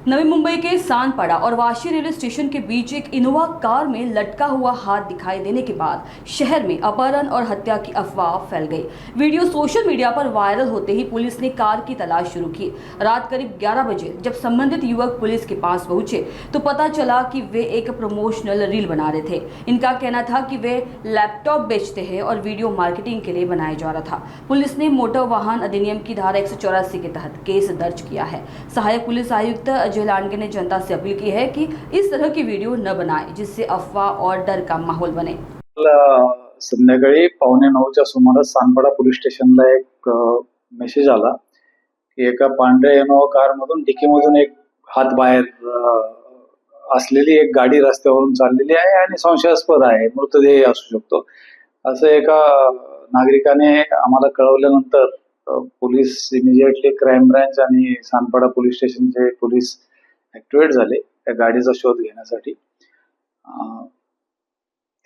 नवी मुंबई के सानपाड़ा और Vashi railway station के beach एक Innova car में लटका हुआ हाथ दिखाई देने के बाद शहर में अपहरण और हत्या की अफवाह फैल गई। वीडियो सोशल मीडिया पर वायरल होते ही पुलिस ने कार की तलाश शुरू की। रात करीब 11 बजे जब संबंधित युवक पुलिस के पास पहुंचे तो पता चला कि वे एक प्रमोशनल रील बना रहे थे। इनका कहना था कि वे लैपटॉप बेचते हैं और वीडियो मार्केटिंग के लिए बनाया जा रहा था। पुलिस ने मोटर वाहन अधिनियम की धारा 184 के तहत केस दर्ज किया है। सहायक पुलिस आयुक्त अजय लांडगे ने जनता से अपील की है कि इस तरह की वीडियो न बनाएं जिससे अफवाह और डर का माहौल बने। संध्याकाळी 8:45च्या सुमारास सानपाडा पोलीस स्टेशनला एक मेसेज आला की एका पांढऱ्या इनोवा कार मधून डिकीमधून एक हात बाहेर असलेली एक गाडी रस्त्यावरून चाललेली आहे आणि संशयास्पद आहे, मृतदेह असू शकतो असं एका नागरिकाने आम्हाला कळवल्यानंतर पोलीस इमिजिएटली क्राईम ब्रांच आणि सानपाडा पोलीस स्टेशनचे पोलीस ऍक्टिव्हेट झाले त्या गाडीचा शोध घेण्यासाठी।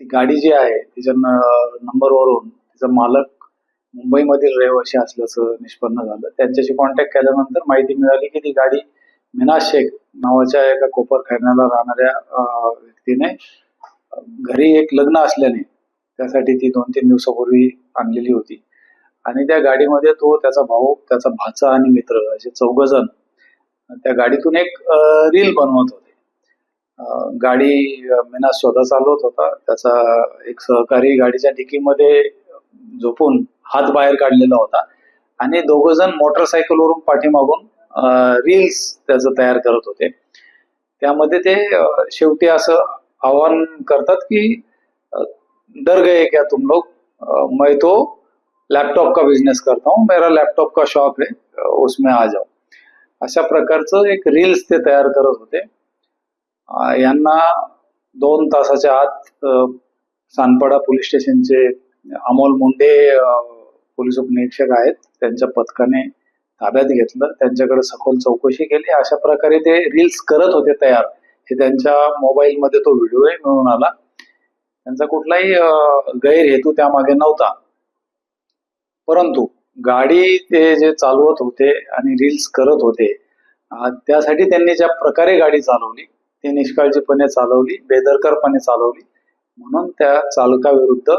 ती गाडी जी आहे तिच्या नंबरवरून तिचा मालक मुंबईमधील रहिवासी असल्याचं निष्पन्न झालं। त्यांच्याशी कॉन्टॅक्ट केल्यानंतर माहिती मिळाली की ती गाडी मिनाज शेख नावाच्या एका कोपरखैरण्याला राहणाऱ्या व्यक्तीने घरी एक लग्न असल्याने त्यासाठी ती 2-3 दिवसापूर्वी आणलेली होती आणि त्या गाडीमध्ये तो, त्याचा भाऊ, त्याचा भाचा आणि मित्र असे 4 जण त्या गाडीतून एक रील बनवत होते। गाडी मिनाज स्वतः चालवत होता, त्याचा एक सहकारी गाडीच्या डिकीमध्ये झोपून हात बाहेर काढलेला होता आणि 2 जण मोटरसायकलवरून पाठीमागून रील्स त्याचं तयार करत होते। त्यामध्ये ते शेवटी असं आवाहन करतात की डर गए क्या तुम लोग, मैं तो लैपटॉप का बिझनेस करता हूँ, मेरा लैपटॉप का शॉप है, उसमें आ जाओ, अशा प्रकारचं एक रील्स ते तयार करत होते। यांना 2 तासाच्या आत सानपाडा पोलीस स्टेशनचे अमोल मुंडे पोलीस उपनिरीक्षक आहेत, त्यांच्या पथकाने ताब्यात घेतलं, त्यांच्याकडे सखोल चौकशी केली। अशा प्रकारे ते रील्स करत होते तयार, हे त्यांच्या मोबाईल मध्ये तो व्हिडिओ मिळून आला। त्यांचा कुठलाही गैरहेतू त्यामागे नव्हता, परंतु गाडी ते जे चालवत होते आणि रील्स करत होते त्यासाठी त्यांनी ज्या प्रकारे गाडी चालवली ती निष्काळजीपणे चालवली, बेदरकारपणे चालवली, म्हणून त्या चालकाविरुद्ध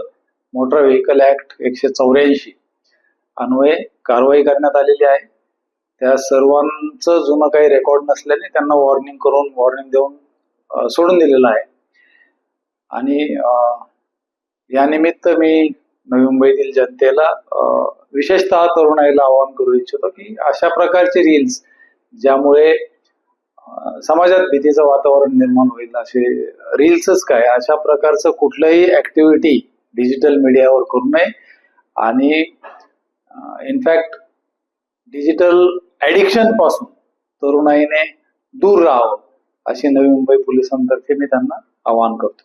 मोटर व्हेकल ऍक्ट 184 अन्वये कारवाई करण्यात आलेली आहे। त्या सर्वांचं जुनं काही रेकॉर्ड नसल्याने त्यांना वॉर्निंग देऊन सोडून दिलेलं आहे। आणि या निमित्त मी नवी मुंबईतील जनतेला विशेषतः तरुणाईला आवाहन करू इच्छितो की अशा प्रकारचे रील्स ज्यामुळे समाजात भीतीचं वातावरण निर्माण होईल असे रील्सच काय, अशा प्रकारचं कुठलंही ऍक्टिव्हिटी डिजिटल मीडियावर करू नये आणि इनफॅक्ट डिजिटल ऍडिक्शन पासून तरुणाईने दूर राहावं अशी नवी मुंबई पोलिसांतर्फे मी त्यांना आवाहन करतो।